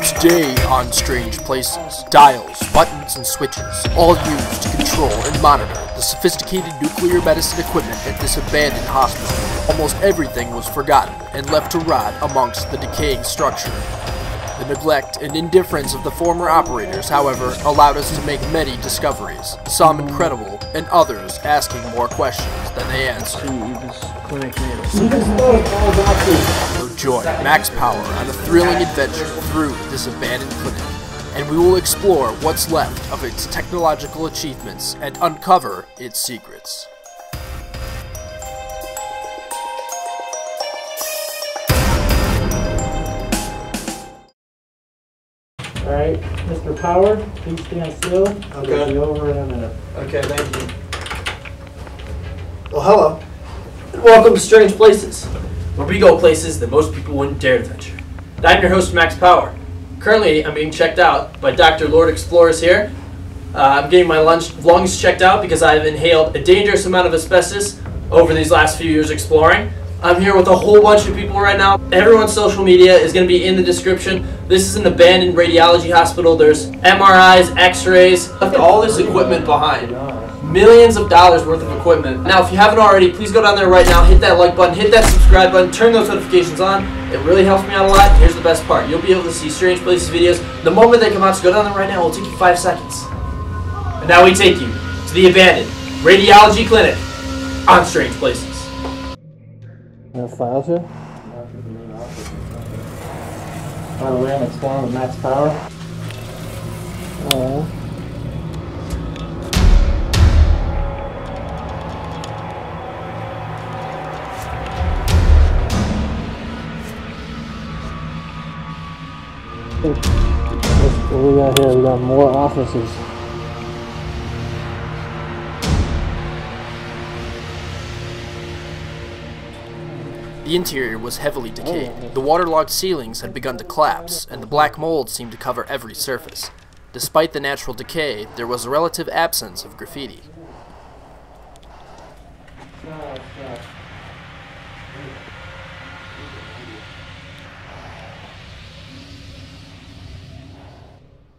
Today on Strange Places, dials, buttons, and switches, all used to control and monitor the sophisticated nuclear medicine equipment at this abandoned hospital. Almost everything was forgotten and left to rot amongst the decaying structure. The neglect and indifference of the former operators, however, allowed us to make many discoveries, some incredible, and others asking more questions than they answered. So join Max Power on a thrilling adventure through this abandoned clinic, and we will explore what's left of its technological achievements and uncover its secrets. Alright, Mr. Power, please stand still. I'll be over in a minute. Okay, thank you. Well, hello. And welcome to Strange Places, where we go places that most people wouldn't dare to venture. And I'm your host, Max Power. Currently, I'm being checked out by Dr. Lord Explorers here. I'm getting my lungs checked out because I've inhaled a dangerous amount of asbestos over these last few years exploring. I'm here with a whole bunch of people right now. Everyone's social media is going to be in the description. This is an abandoned radiology hospital. There's MRIs, X-rays, left all this equipment behind. Millions of dollars worth of equipment. Now, if you haven't already, please go down there right now, hit that like button, hit that subscribe button, turn those notifications on. It really helps me out a lot. Here's the best part. You'll be able to see Strange Places videos the moment they come out, so go down there right now. It'll take you 5 seconds. And now we take you to the abandoned radiology clinic on Strange Places. Files here. By the way, I'm exploring with Max Power. What we got here? We got more offices. The interior was heavily decayed. The waterlogged ceilings had begun to collapse, and the black mold seemed to cover every surface. Despite the natural decay, there was a relative absence of graffiti.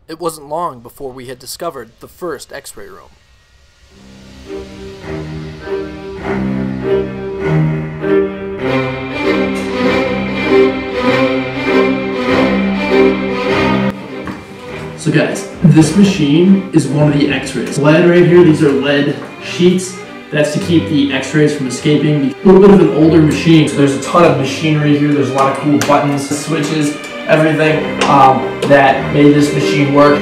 It wasn't long before we had discovered the first X-ray room. So guys, this machine is one of the X-rays. Lead right here, these are lead sheets. That's to keep the X-rays from escaping. A little bit of an older machine, so there's a ton of machinery here. There's a lot of cool buttons, switches, everything that made this machine work.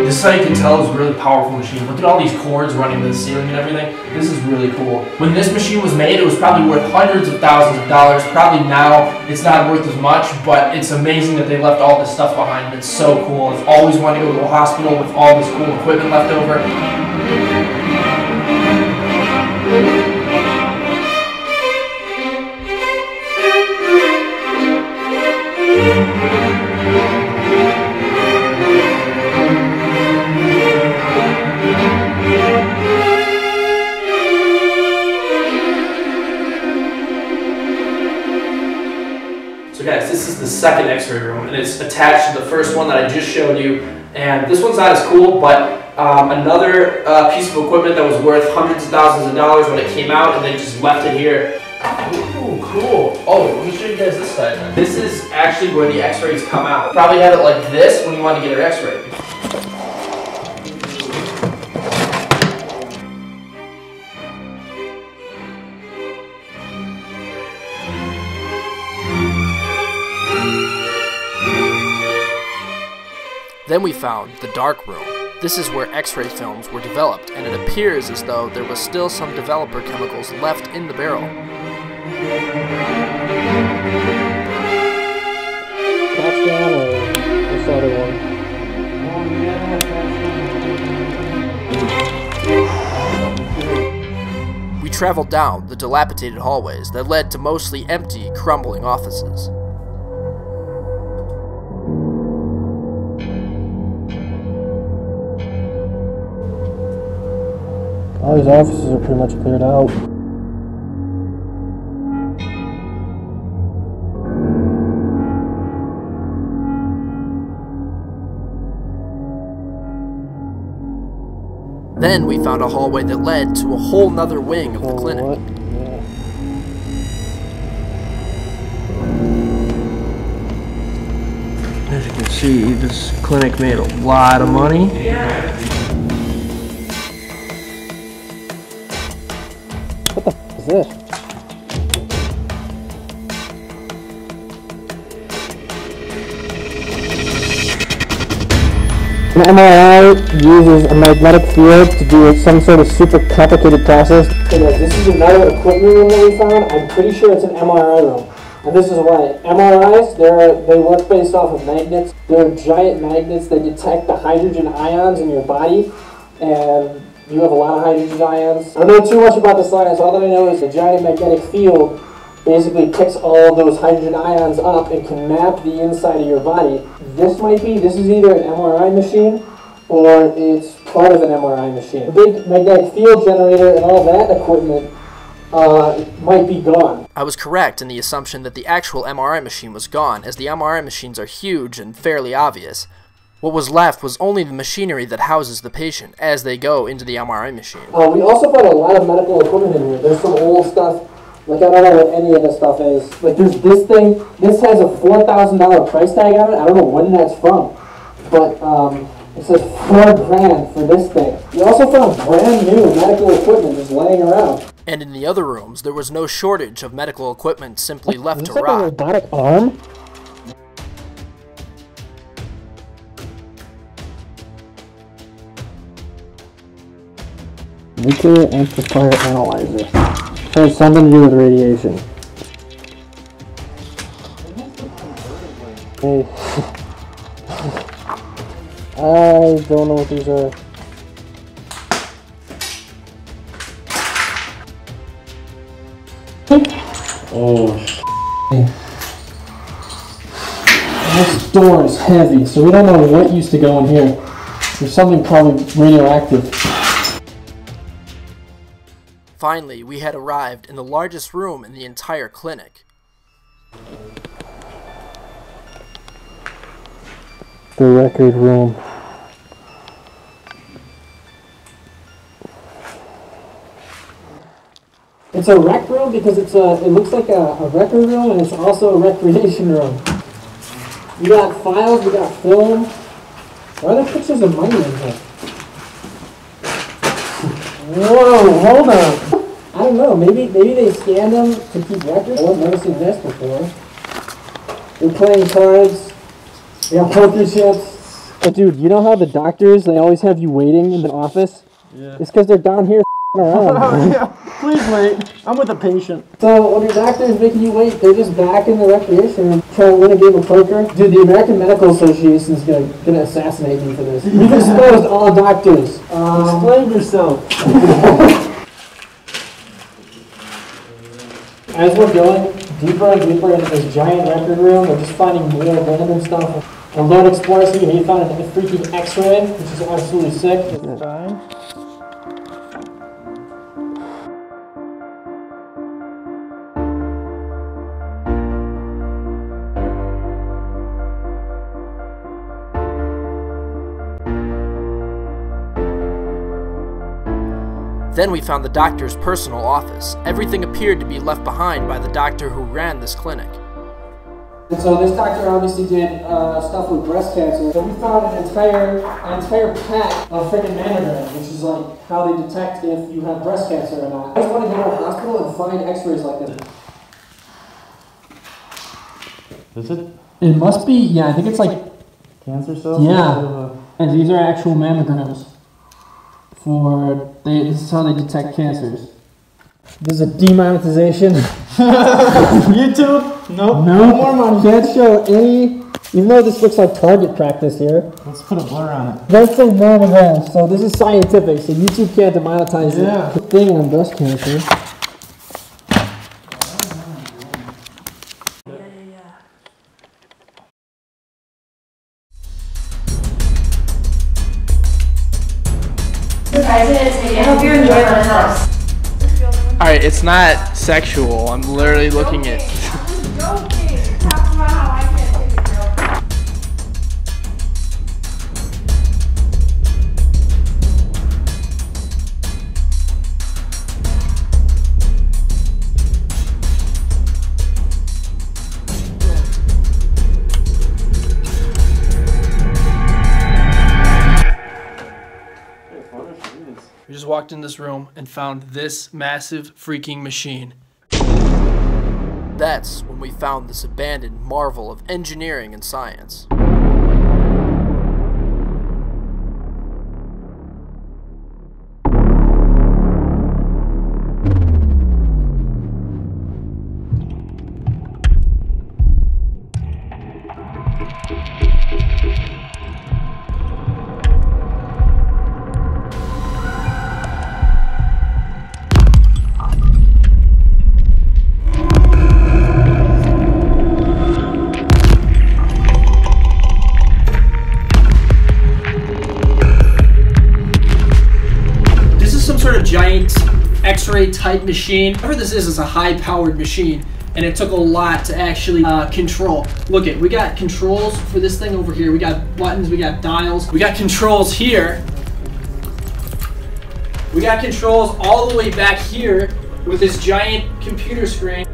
This is how you can tell it's a really powerful machine. Look at all these cords running to the ceiling and everything. This is really cool. When this machine was made, it was probably worth hundreds of thousands of dollars. Probably now, it's not worth as much, but it's amazing that they left all this stuff behind. It's so cool. I've always wanted to go to a hospital with all this cool equipment left over. So guys, this is the second X-ray room, and it's attached to the first one that I just showed you. And this one's not as cool, but another piece of equipment that was worth hundreds of thousands of dollars when it came out, and they just left it here. Ooh, cool. Oh, let me show you guys this side then. This is actually where the X-rays come out. Probably had it like this when you wanted to get your X-ray. Then we found the dark room. This is where X-ray films were developed, and it appears as though there was still some developer chemicals left in the barrel. That's down or this other one? We traveled down the dilapidated hallways that led to mostly empty, crumbling offices. All these offices are pretty much cleared out. Then we found a hallway that led to a whole nother wing of the clinic. As you can see, this clinic made a lot of money. What the f is this? An MRI uses a magnetic field to do some sort of super complicated process. So guys, this is another equipment room that we found. I'm pretty sure it's an MRI room. And this is why. MRIs, they work based off of magnets. They're giant magnets that detect the hydrogen ions in your body. And you have a lot of hydrogen ions. I don't know too much about the science. All that I know is the giant magnetic field basically picks all those hydrogen ions up and can map the inside of your body. This is either an MRI machine or it's part of an MRI machine. The big magnetic field generator and all that equipment might be gone. I was correct in the assumption that the actual MRI machine was gone, as the MRI machines are huge and fairly obvious. What was left was only the machinery that houses the patient as they go into the MRI machine. We also found a lot of medical equipment in here. There's some old stuff. Like, I don't know what any of this stuff is. Like, there's this thing. This has a $4,000 price tag on it. I don't know when that's from. But, it says $4,000 for this thing. We also found brand new medical equipment just laying around. And in the other rooms, there was no shortage of medical equipment simply left to Is this like a rot. robotic arm? Nuclear amplifier analyzer. Has something to do with radiation. Hey. I don't know what these are. Oh. This door is heavy, so we don't know what used to go in here. There's something probably radioactive. Finally, we had arrived in the largest room in the entire clinic. The record room. It's a rec room because it looks like a record room and it's also a recreation room. We got files, we got film. Why are there pictures of money in here? Whoa, hold on. I don't know, maybe they scanned them to keep records. I've never seen this before. We're playing cards. We got poker chips. But dude, you know how the doctors, they always have you waiting in the office? Yeah. It's because they're down here around. Yeah, please wait. I'm with a patient. So when your doctor is making you wait, they're just back in the recreation room trying to win a game of poker. Dude, the American Medical Association is gonna assassinate me for this. We've exposed all doctors. Explain yourself. As we're going deeper and deeper into this giant record room, we're just finding more random stuff. And Lord Explorers here, he found a freaking X-ray, which is absolutely sick. Then we found the doctor's personal office. Everything appeared to be left behind by the doctor who ran this clinic. And so this doctor obviously did stuff with breast cancer. So we found an entire pack of freaking mammograms, which is like how they detect if you have breast cancer or not. I just want to go to a hospital and find X-rays like this. Is it? It must be, yeah, I think it's like Cancer cells? Yeah. And these are actual mammograms. This is how they detect cancers. This is a demonetization. YouTube? Nope. No more money. Can't show any, even though this looks like target practice here. Let's put a blur on it. That's a mammogram, so this is scientific, so YouTube can't demonetize the thing on breast cancer. I hope you enjoy the house. Alright, it's not sexual. I'm literally looking at. walked in this room and found this massive freaking machine. That's when we found this abandoned marvel of engineering and science. Giant X-ray type machine. Whatever this is a high-powered machine, and it took a lot to actually control. Look we got controls for this thing over here. We got buttons, we got dials, we got controls here. We got controls all the way back here with this giant computer screen.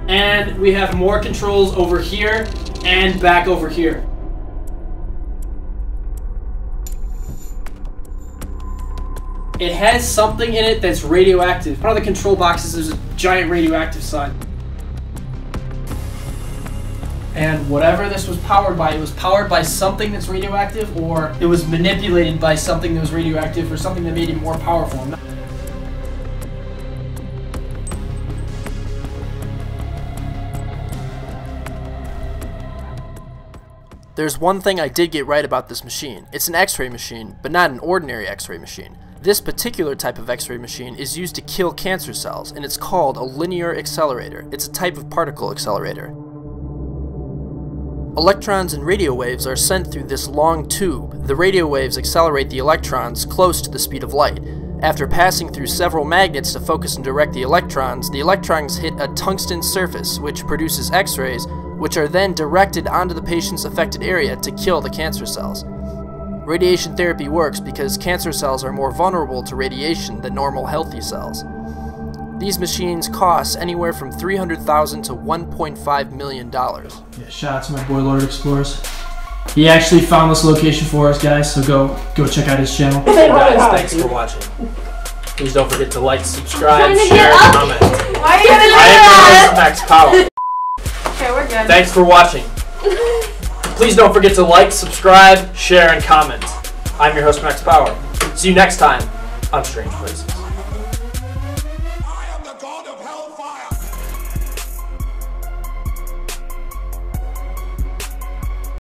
And we have more controls over here and back over here. It has something in it that's radioactive. One of the control boxes, there's a giant radioactive sign. And whatever this was powered by, it was powered by something that's radioactive, or it was manipulated by something that was radioactive, or something that made it more powerful. There's one thing I did get right about this machine. It's an X-ray machine, but not an ordinary X-ray machine. This particular type of X-ray machine is used to kill cancer cells, and it's called a linear accelerator. It's a type of particle accelerator. Electrons and radio waves are sent through this long tube. The radio waves accelerate the electrons close to the speed of light. After passing through several magnets to focus and direct the electrons hit a tungsten surface, which produces X-rays, which are then directed onto the patient's affected area to kill the cancer cells. Radiation therapy works because cancer cells are more vulnerable to radiation than normal healthy cells. These machines cost anywhere from $300,000 to $1.5 million. Yeah, shout out to my boy Lord Explorers. He actually found this location for us, guys, so go check out his channel. Hey guys, thanks for watching. Please don't forget to like, subscribe, share, and comment. Why are you gonna do I that? am Max Power. Okay, we're good. Thanks for watching. Please don't forget to like, subscribe, share, and comment. I'm your host, Max Power. See you next time on Strange Places. I am the god of hellfire.